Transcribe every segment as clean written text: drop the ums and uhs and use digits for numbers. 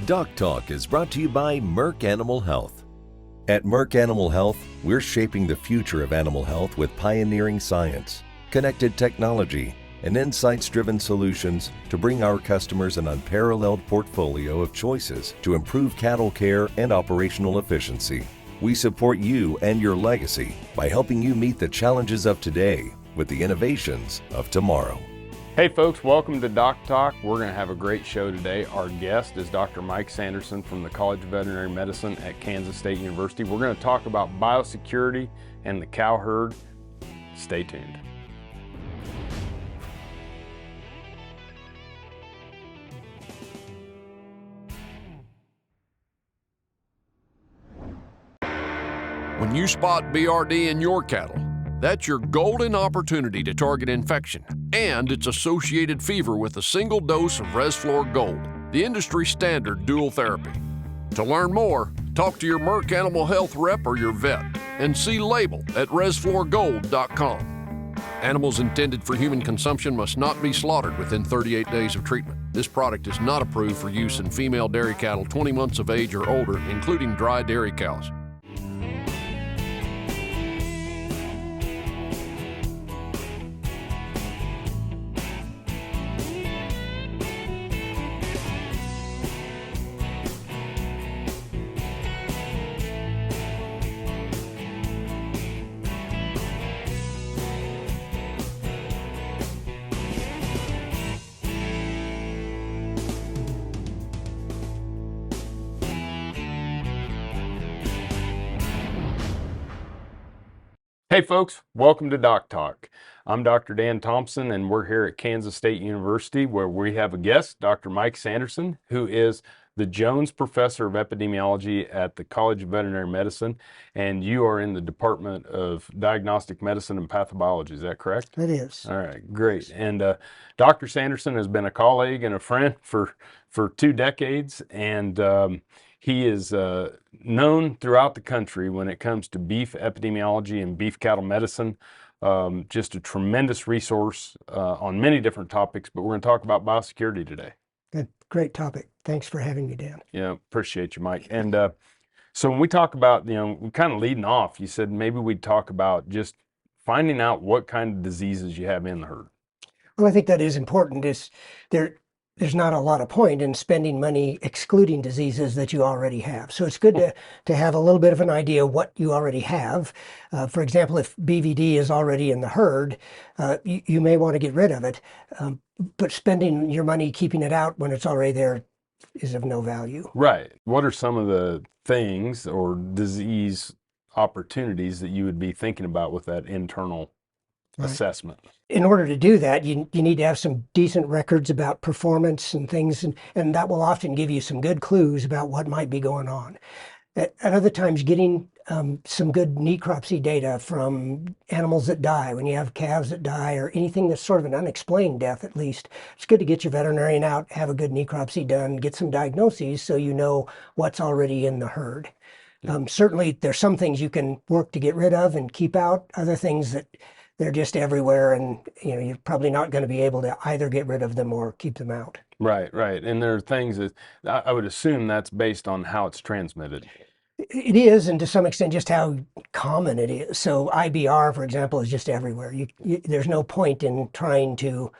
DocTalk is brought to you by Merck Animal Health. At Merck Animal Health, we're shaping the future of animal health with pioneering science, connected technology, and insights-driven solutions to bring our customers an unparalleled portfolio of choices to improve cattle care and operational efficiency. We support you and your legacy by helping you meet the challenges of today with the innovations of tomorrow. Hey folks, welcome to DocTalk. We're going to have a great show today. Our guest is Dr. Mike Sanderson from the College of Veterinary Medicine at Kansas State University. We're going to talk about biosecurity and the cow herd. Stay tuned. When you spot BRD in your cattle, that's your golden opportunity to target infection and its associated fever with a single dose of Resflor Gold, the industry standard dual therapy. To learn more, talk to your Merck Animal Health rep or your vet and see label at resflorgold.com. Animals intended for human consumption must not be slaughtered within 38 days of treatment. This product is not approved for use in female dairy cattle 20 months of age or older, including dry dairy cows. Hey folks, welcome to DocTalk. I'm Dr. Dan Thomson and we're here at Kansas State University where we have a guest, Dr. Mike Sanderson, who is the Jones Professor of Epidemiology at the College of Veterinary Medicine, and you are in the Department of Diagnostic Medicine and Pathobiology, is that correct? It is. All right, great. And Dr. Sanderson has been a colleague and a friend for 2 decades, and he is known throughout the country when it comes to beef epidemiology and beef cattle medicine. Just a tremendous resource on many different topics, but we're going to talk about biosecurity today. Good, great topic. Thanks for having me, Dan. Yeah, appreciate you, Mike. And so when we talk about, we're kind of leading off, you said maybe we'd talk about just finding out what kind of diseases you have in the herd. Well, I think that is important. There's not a lot of point in spending money excluding diseases that you already have. So it's good to have a little bit of an idea what you already have. For example, if BVD is already in the herd, you may want to get rid of it, but spending your money keeping it out when it's already there is of no value. Right. What are some of the things or disease opportunities that you would be thinking about with that internal assessment? In order to do that, you need to have some decent records about performance and things, and that will often give you some good clues about what might be going on. At other times, getting some good necropsy data from animals that die, when you have calves that die or anything that's sort of an unexplained death at least, it's good to get your veterinarian out, have a good necropsy done, get some diagnoses so you know what's already in the herd. Certainly, there's some things you can work to get rid of and keep out, other things that they're just everywhere, and you're probably not going to be able to either get rid of them or keep them out. Right. And there are things that I would assume that's based on how it's transmitted. It is, and to some extent just how common it is. So IBR, for example, is just everywhere. There's no point in trying to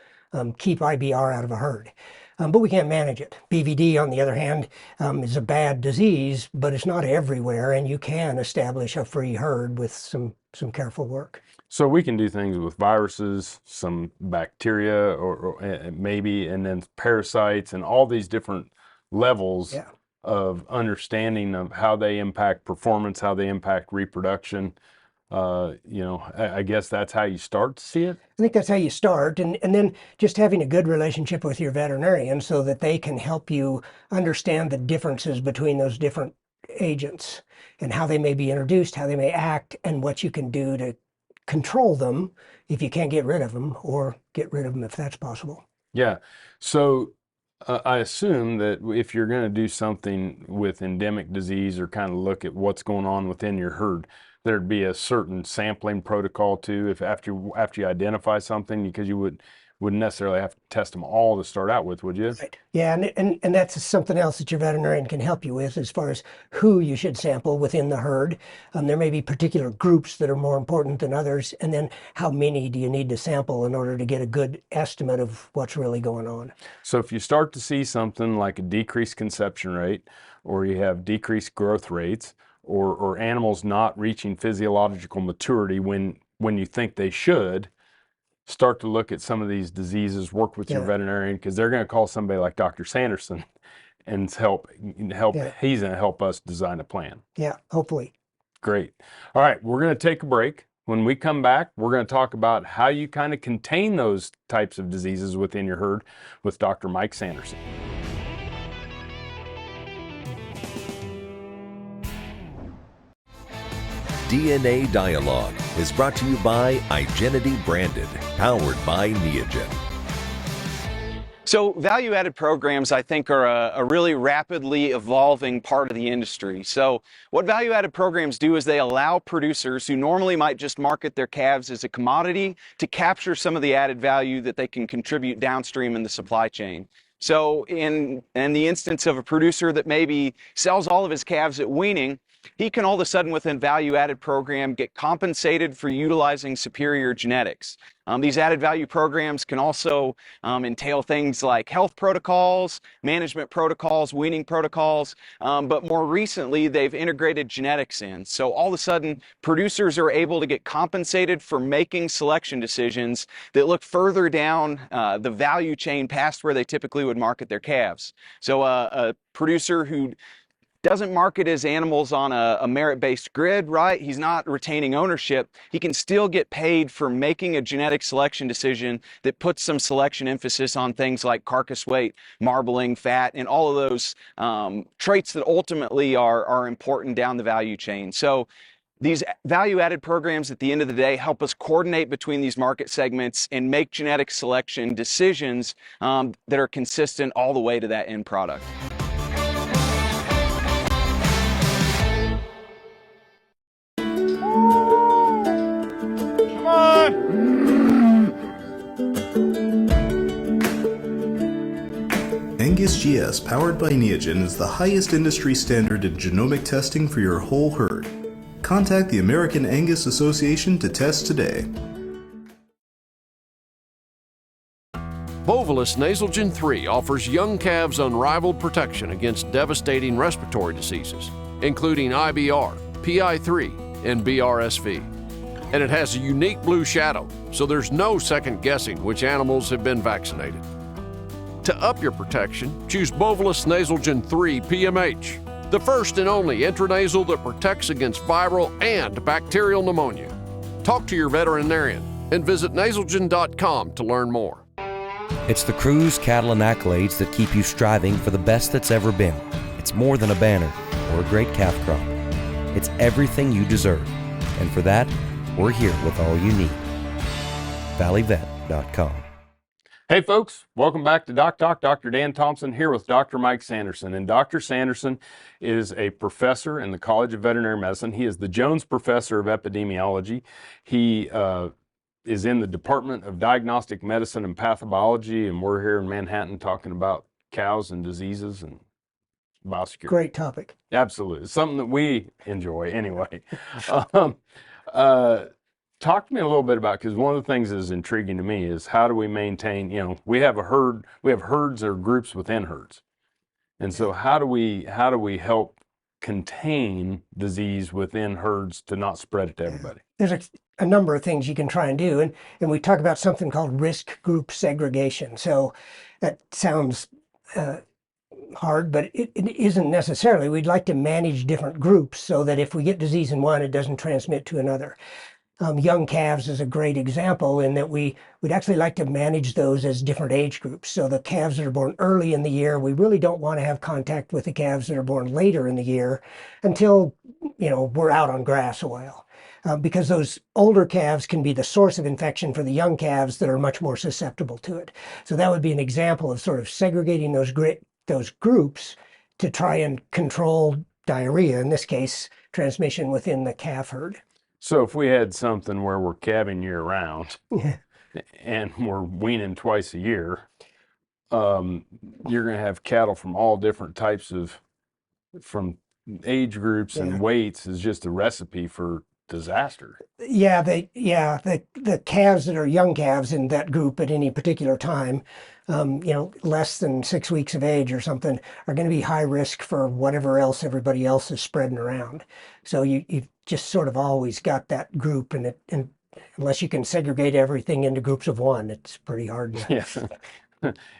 keep IBR out of a herd. But we can't manage it. BVD, on the other hand, is a bad disease, but it's not everywhere, and you can establish a free herd with some careful work. So we can do things with viruses, some bacteria, or maybe, and then parasites, and all these different levels of understanding of how they impact performance, how they impact reproduction. I guess that's how you start to see it. I think that's how you start, and then just having a good relationship with your veterinarian so that they can help you understand the differences between those different agents and how they may be introduced, how they may act, and what you can do to control them if you can't get rid of them, or get rid of them if that's possible. Yeah. So I assume that if you're going to do something with endemic disease or kind of look at what's going on within your herd, there'd be a certain sampling protocol too, if after you identify something, because you wouldn't necessarily have to test them all to start out with, would you? Right. Yeah, and that's something else that your veterinarian can help you with as far as who you should sample within the herd. There may be particular groups that are more important than others, and then how many do you need to sample in order to get a good estimate of what's really going on. So if you start to see something like a decreased conception rate, or you have decreased growth rates, or animals not reaching physiological maturity when you think they should, start to look at some of these diseases, work with your veterinarian, because they're going to call somebody like Dr. Sanderson and help. Yeah. He's going to help us design a plan. Yeah, hopefully. Great. All right, we're going to take a break. When we come back, we're going to talk about how you kind of contain those types of diseases within your herd with Dr. Mike Sanderson. DNA Dialogue is brought to you by Igenity Branded, powered by Neogen. So value-added programs, I think, are a really rapidly evolving part of the industry. So what value-added programs do is they allow producers who normally might just market their calves as a commodity to capture some of the added value that they can contribute downstream in the supply chain. So in the instance of a producer that maybe sells all of his calves at weaning, he can all of a sudden, with a value-added program, get compensated for utilizing superior genetics. These added value programs can also entail things like health protocols, management protocols, weaning protocols, but more recently, they've integrated genetics in. So all of a sudden, producers are able to get compensated for making selection decisions that look further down the value chain past where they typically would market their calves. So a producer who doesn't market his animals on a merit-based grid, right? He's not retaining ownership. He can still get paid for making a genetic selection decision that puts some selection emphasis on things like carcass weight, marbling, fat, and all of those traits that ultimately are important down the value chain. So these value-added programs at the end of the day help us coordinate between these market segments and make genetic selection decisions that are consistent all the way to that end product. Angus GS powered by Neogen is the highest industry standard in genomic testing for your whole herd. Contact the American Angus Association to test today. Bovolus Nasalgen 3 offers young calves unrivaled protection against devastating respiratory diseases, including IBR, PI3, and BRSV. And it has a unique blue shadow, so there's no second guessing which animals have been vaccinated. To up your protection, choose Bovolus Nasalgen 3 PMH, the first and only intranasal that protects against viral and bacterial pneumonia. Talk to your veterinarian and visit nasalgen.com to learn more. It's the crews, cattle, and accolades that keep you striving for the best that's ever been. It's more than a banner or a great calf crop. It's everything you deserve. And for that, we're here with all you need. valleyvet.com. Hey folks, welcome back to DocTalk. Dr. Dan Thomson here with Dr. Mike Sanderson. And Dr. Sanderson is a professor in the College of Veterinary Medicine. He is the Jones Professor of Epidemiology. He is in the Department of Diagnostic Medicine and Pathobiology, and we're here in Manhattan talking about cows and diseases and biosecurity. Great topic. Absolutely. It's something that we enjoy anyway. Talk to me a little bit about, because one of the things that is intriguing to me is how do we maintain, we have herds or groups within herds. And so how do we help contain disease within herds to not spread it to everybody? There's a number of things you can try and do. And we talk about something called risk group segregation. So that sounds hard, but it isn't necessarily. We'd like to manage different groups so that if we get disease in one, it doesn't transmit to another. Young calves is a great example in that we'd actually like to manage those as different age groups. So the calves that are born early in the year, we really don't want to have contact with the calves that are born later in the year until, we're out on grass a while. Because those older calves can be the source of infection for the young calves that are much more susceptible to it. So that would be an example of sort of segregating those groups to try and control diarrhea, in this case, transmission within the calf herd. So if we had something where we're calving year round, and we're weaning twice a year, you're going to have cattle from all different types from age groups Yeah. and weights is just a recipe for disaster. Yeah, the calves that are young calves in that group at any particular time, less than 6 weeks of age or something, are going to be high risk for whatever else everybody else is spreading around. So you've just sort of always got that group, and unless you can segregate everything into groups of one, it's pretty hard to. Yes.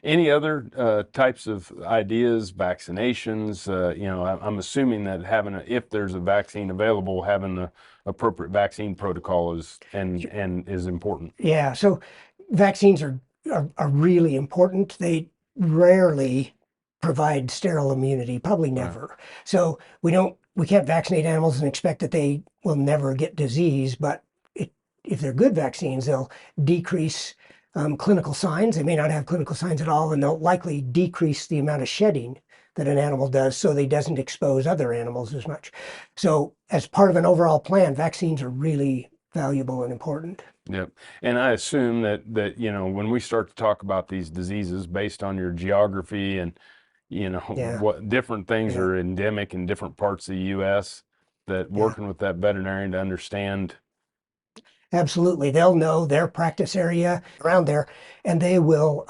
Any other types of ideas, vaccinations? I'm assuming that if there's a vaccine available, having the appropriate vaccine protocol is important. Yeah, so vaccines are really important. They rarely provide sterile immunity, probably never. So we can't vaccinate animals and expect that they will never get disease, but if they're good vaccines, they'll decrease clinical signs. They may not have clinical signs at all, and they'll likely decrease the amount of shedding that an animal does so they doesn't expose other animals as much. So as part of an overall plan, vaccines are really valuable and important. Yep. And I assume that when we start to talk about these diseases based on your geography and what different things are endemic in different parts of the US, that working with that veterinarian to understand. Absolutely. They'll know their practice area around there, and they will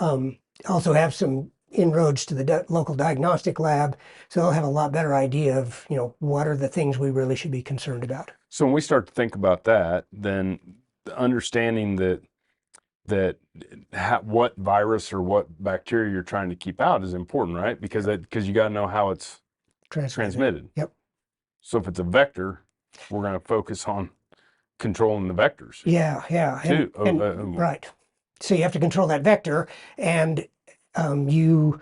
also have some inroads to the local diagnostic lab. So they'll have a lot better idea of, what are the things we really should be concerned about. So when we start to think about that, then understanding that what virus or what bacteria you're trying to keep out is important, right? Because you got to know how it's transmitted. Yep. So if it's a vector, we're going to focus on controlling the vectors. Yeah. Too. Right. So you have to control that vector, and you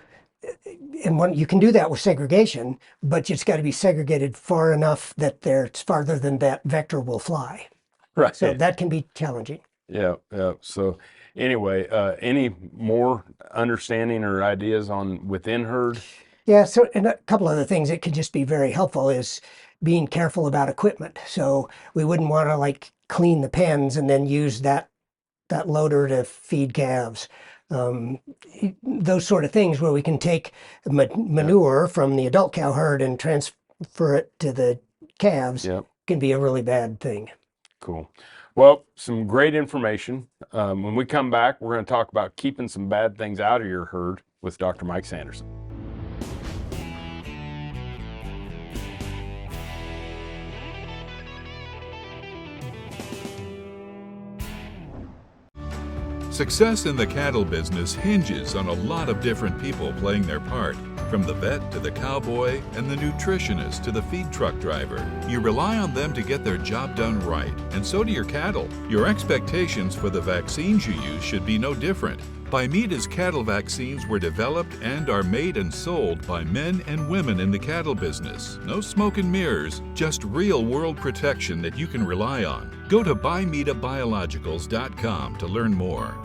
can do that with segregation, but it's got to be segregated far enough that it's farther than that vector will fly. Right. So that can be challenging. Yeah. So anyway, any more understanding or ideas on within herd? Yeah. So, and a couple other things that could just be very helpful is being careful about equipment. So we wouldn't want to clean the pens and then use that loader to feed calves. Those sort of things where we can take manure from the adult cow herd and transfer it to the calves can be a really bad thing. Cool. Well, some great information. When we come back, we're going to talk about keeping some bad things out of your herd with Dr. Mike Sanderson. Success in the cattle business hinges on a lot of different people playing their part, from the vet to the cowboy and the nutritionist to the feed truck driver. You rely on them to get their job done right, and so do your cattle. Your expectations for the vaccines you use should be no different. Bimeta's cattle vaccines were developed and are made and sold by men and women in the cattle business. No smoke and mirrors, just real-world protection that you can rely on. Go to bimetabiologicals.com to learn more.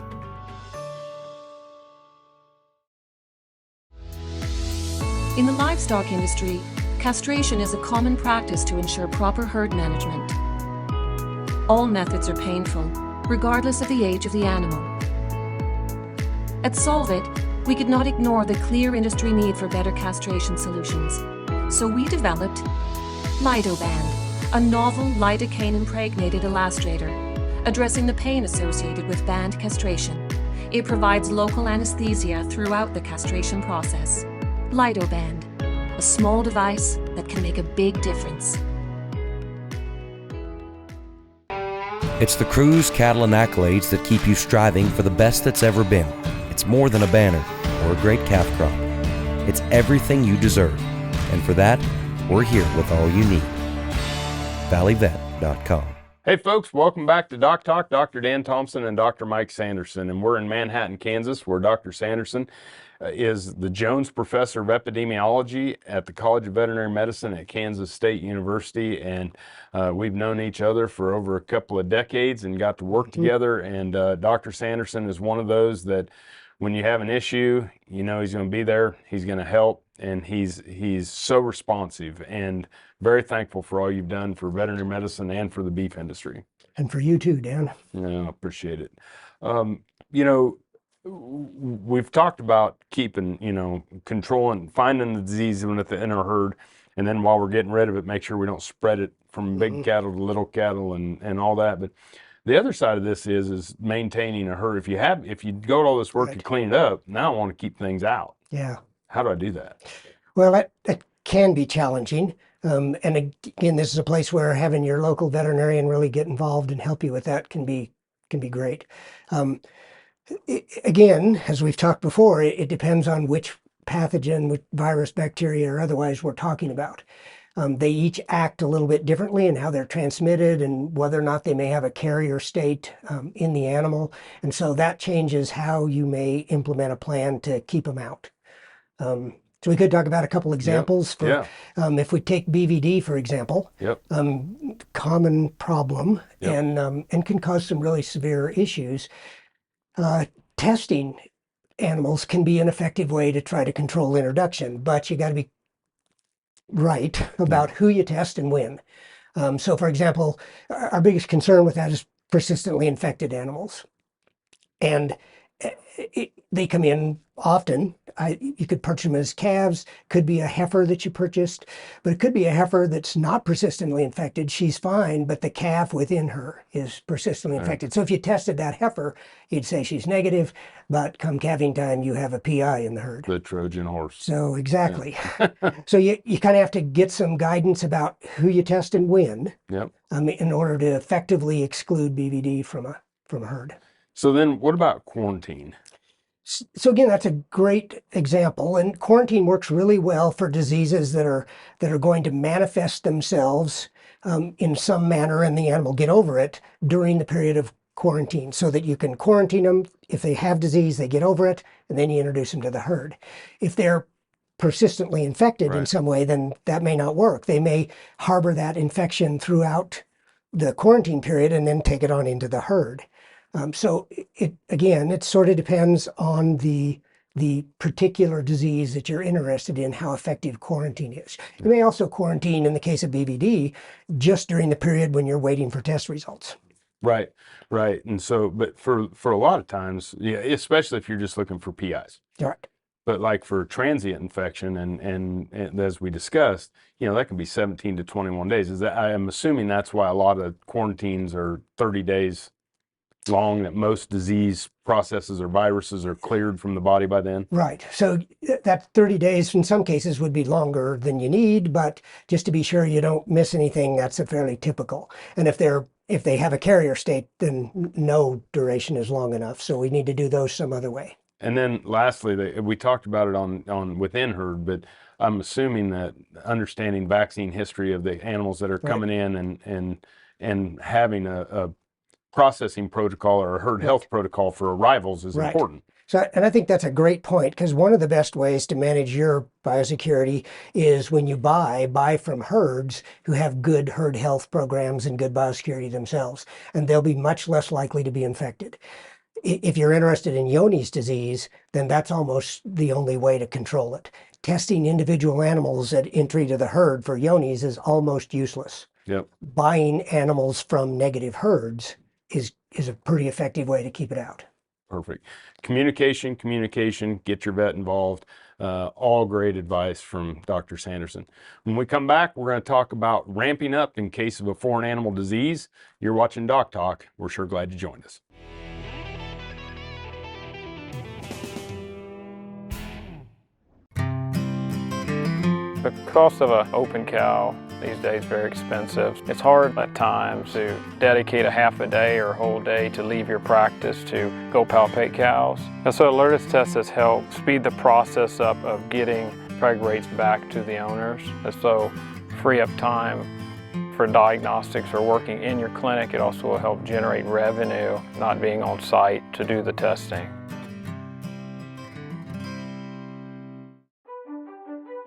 In the livestock industry, castration is a common practice to ensure proper herd management. All methods are painful, regardless of the age of the animal. At Solvit, we could not ignore the clear industry need for better castration solutions. So we developed Lidoband, a novel lidocaine-impregnated elastrator, addressing the pain associated with band castration. It provides local anesthesia throughout the castration process. Lidoband, a small device that can make a big difference. It's the crews, cattle, and accolades that keep you striving for the best that's ever been. It's more than a banner or a great calf crop. It's everything you deserve. And for that, we're here with all you need. valleyvet.com. Hey folks, welcome back to DocTalk. Dr. Dan Thomson and Dr. Mike Sanderson, and we're in Manhattan, Kansas, where Dr. Sanderson is the Jones Professor of Epidemiology at the College of Veterinary Medicine at Kansas State University, and we've known each other for over a couple of decades and got to work together, and Dr. Sanderson is one of those that when you have an issue, you know he's going to be there, he's going to help, and he's so responsive, and very thankful for all you've done for veterinary medicine and for the beef industry. And for you too, Dan. Yeah, I appreciate it. You know, we've talked about keeping, controlling, finding the disease in our herd, and then while we're getting rid of it, make sure we don't spread it from big cattle to little cattle and all that. But the other side of this is maintaining a herd. If you go to all this work to clean it up, now I want to keep things out. Yeah. How do I do that? Well, that can be challenging. And again, this is a place where having your local veterinarian really get involved and help you with that can be great. Again, as we've talked before, it depends on which pathogen, which virus, bacteria, or otherwise we're talking about. They each act a little bit differently in how they're transmitted and whether or not they may have a carrier state in the animal. And so that changes how you may implement a plan to keep them out. So we could talk about a couple examples. If we take BVD, for example, common problem and can cause some really severe issues. Testing animals can be an effective way to try to control introduction, but you got to be right about who you test and when. So for example, our biggest concern with that is persistently infected animals. And they come in often. You could purchase them as calves, could be a heifer that you purchased, but it could be a heifer that's not persistently infected. She's fine, but the calf within her is persistently infected. So if you tested that heifer, you'd say she's negative, but come calving time, you have a PI in the herd. The Trojan horse. So exactly. So you kind of have to get some guidance about who you test and when in order to effectively exclude BVD from a herd. So then what about quarantine? So again, that's a great example, and quarantine works really well for diseases that are going to manifest themselves in some manner, and the animal get over it during the period of quarantine, so that you can quarantine them. If they have disease, they get over it, and then you introduce them to the herd. If they're persistently infected in some way, then that may not work. They may harbor that infection throughout the quarantine period and then take it on into the herd. So it sort of depends on the particular disease that you're interested in, how effective quarantine is. You may also quarantine, in the case of BVD, just during the period when you're waiting for test results. Right. And so, but for a lot of times, especially if you're just looking for PIs. Right. But like for transient infection and as we discussed, that can be 17 to 21 days. I am assuming that's why a lot of quarantines are 30 days long, that most disease processes or viruses are cleared from the body by then? Right. So that 30 days in some cases would be longer than you need, but just to be sure you don't miss anything, that's a fairly typical. And if they have a carrier state, then no duration is long enough. So we need to do those some other way. And then lastly, we talked about it on within herd, but I'm assuming that understanding vaccine history of the animals that are coming in and having a processing protocol or a herd health protocol for arrivals is important. So, and I think that's a great point, because one of the best ways to manage your biosecurity is when you buy from herds who have good herd health programs and good biosecurity themselves, and they'll be much less likely to be infected. If you're interested in Johne's disease, then that's almost the only way to control it. Testing individual animals at entry to the herd for Johne's is almost useless. Buying animals from negative herds is a pretty effective way to keep it out. Perfect. Communication, get your vet involved. All great advice from Dr. Sanderson. When we come back, we're going to talk about ramping up in case of a foreign animal disease. You're watching DocTalk. We're sure glad you joined us. The cost of an open cow these days is very expensive. It's hard at times to dedicate a half a day or a whole day to leave your practice to go palpate cows. And so Alertis Test has helped speed the process up of getting preg rates back to the owners. And so free up time for diagnostics or working in your clinic. It also will help generate revenue, not being on site to do the testing.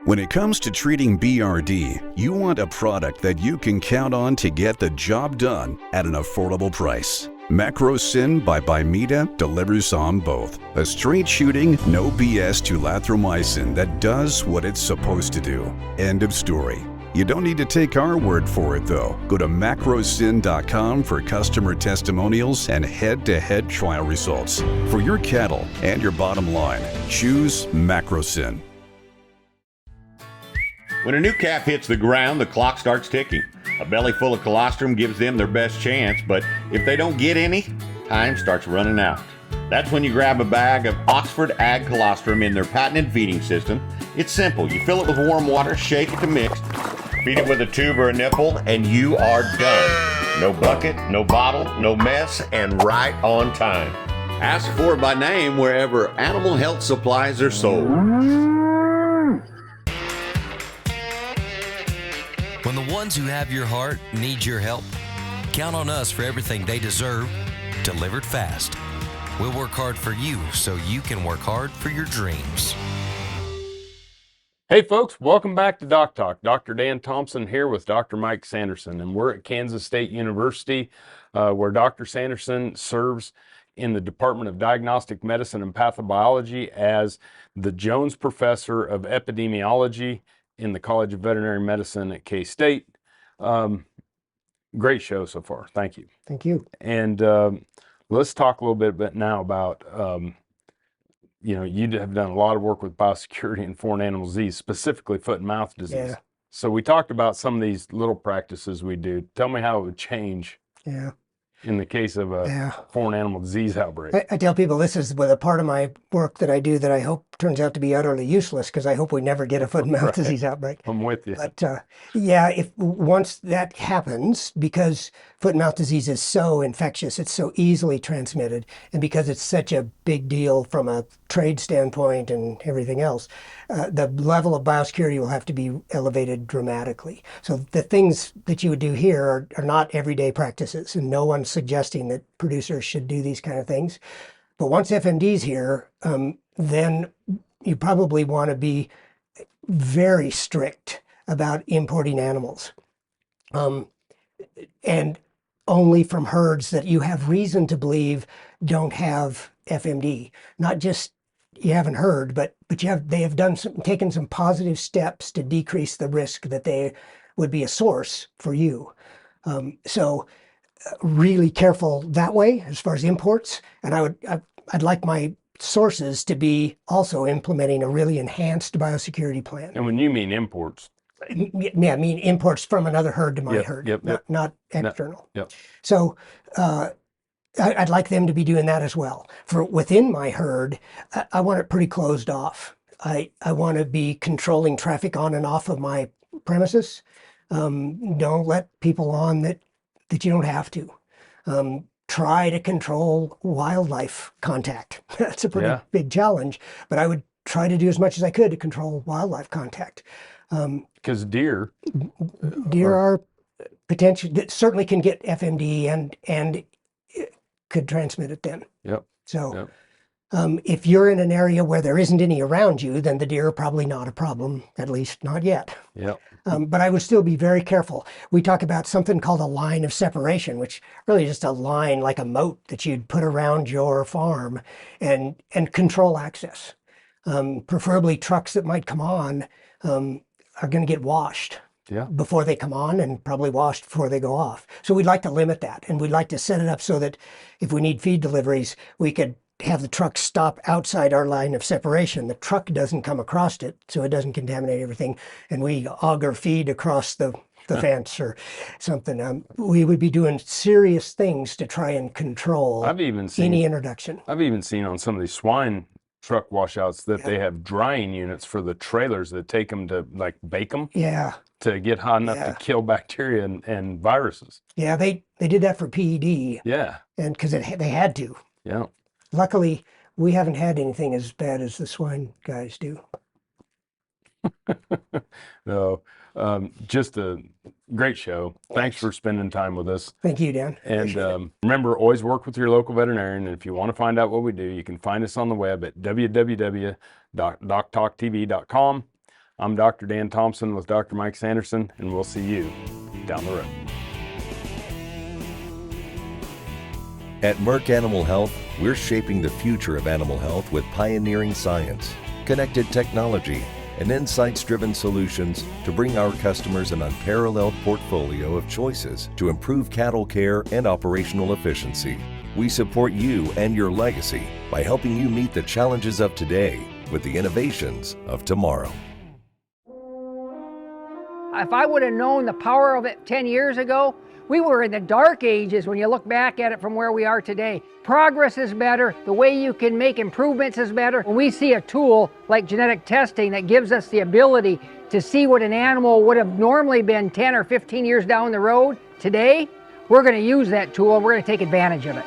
When it comes to treating BRD, you want a product that you can count on to get the job done at an affordable price. Macrocin by Bimeda delivers on both. A straight shooting, no BS tulathromycin that does what it's supposed to do. End of story. You don't need to take our word for it though. Go to macrocin.com for customer testimonials and head-to-head trial results. For your cattle and your bottom line, choose Macrocin. When a new calf hits the ground, the clock starts ticking. A belly full of colostrum gives them their best chance, but if they don't get any, time starts running out. That's when you grab a bag of Oxford Ag Colostrum in their patented feeding system. It's simple. You fill it with warm water, shake it to mix, feed it with a tube or a nipple, and you are done. No bucket, no bottle, no mess, and right on time. Ask for it by name wherever animal health supplies are sold. When the ones who have your heart need your help, count on us for everything they deserve, delivered fast. We'll work hard for you so you can work hard for your dreams. Hey folks, welcome back to DocTalk. Dr. Dan Thomson here with Dr. Mike Sanderson, and we're at Kansas State University where Dr. Sanderson serves in the Department of Diagnostic Medicine and Pathobiology as the Jones Professor of Epidemiology in the College of Veterinary Medicine at K-State. Great show so far. Thank you. Thank you. And let's talk a little bit now about, you have done a lot of work with biosecurity and foreign animal disease, specifically foot and mouth disease. Yeah. So we talked about some of these little practices we do. Tell me how it would change in the case of a foreign animal disease outbreak. I tell people this is a part of my work that I do that I hope turns out to be utterly useless, because I hope we never get a foot and mouth disease outbreak. I'm with you. But if once that happens, because foot and mouth disease is so infectious, it's so easily transmitted, and because it's such a big deal from a trade standpoint and everything else, the level of biosecurity will have to be elevated dramatically. So the things that you would do here are not everyday practices, and no one's suggesting that producers should do these kind of things. But once FMD's here, then you probably want to be very strict about importing animals. And only from herds that you have reason to believe don't have FMD. Not just you haven't heard, but they have taken some positive steps to decrease the risk that they would be a source for you. So really careful that way as far as imports. And I'd like my sources to be also implementing a really enhanced biosecurity plan. And when you mean imports? Yeah, I mean imports from another herd to my herd, not external. So I'd like them to be doing that as well. For within my herd, I want it pretty closed off. I want to be controlling traffic on and off of my premises. Don't let people on that you don't have to. Try to control wildlife contact. That's a pretty big challenge, but I would try to do as much as I could to control wildlife contact. Because deer are potentially, certainly can get FMD and could transmit it then. So if you're in an area where there isn't any around you, then the deer are probably not a problem, at least not yet. But I would still be very careful. We talk about something called a line of separation, which really just a line like a moat that you'd put around your farm and control access. Preferably trucks that might come on are going to get washed before they come on, and probably washed before they go off. So we'd like to limit that, and we'd like to set it up so that if we need feed deliveries, we could have the truck stop outside our line of separation. The truck doesn't come across it, so it doesn't contaminate everything, and we auger feed across the fence or something. We would be doing serious things to try and control any introduction. I've even seen on some of these swine truck washouts that they have drying units for the trailers that take them to like bake them to get hot enough to kill bacteria and viruses. They did that for PED. And because they had to. Luckily, we haven't had anything as bad as the swine guys do. No, just a great show. Thanks for spending time with us. Thank you, Dan. And remember, always work with your local veterinarian. And if you want to find out what we do, you can find us on the web at www.doctalktv.com. I'm Dr. Dan Thomson with Dr. Mike Sanderson, and we'll see you down the road. At Merck Animal Health, we're shaping the future of animal health with pioneering science, connected technology, and insights-driven solutions to bring our customers an unparalleled portfolio of choices to improve cattle care and operational efficiency. We support you and your legacy by helping you meet the challenges of today with the innovations of tomorrow. If I would have known the power of it 10 years ago, we were in the dark ages when you look back at it from where we are today. Progress is better, the way you can make improvements is better. When we see a tool like genetic testing that gives us the ability to see what an animal would have normally been 10 or 15 years down the road, today, we're going to use that tool and we're going to take advantage of it.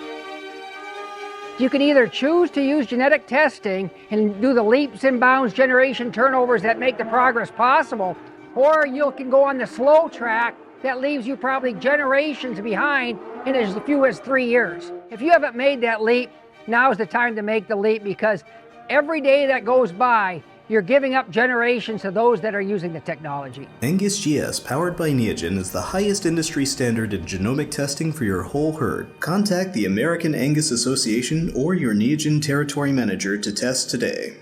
You can either choose to use genetic testing and do the leaps and bounds generation turnovers that make the progress possible, or you can go on the slow track that leaves you probably generations behind in as few as 3 years. If you haven't made that leap, now's the time to make the leap, because every day that goes by, you're giving up generations to those that are using the technology. Angus GS powered by Neogen is the highest industry standard in genomic testing for your whole herd. Contact the American Angus Association or your Neogen territory manager to test today.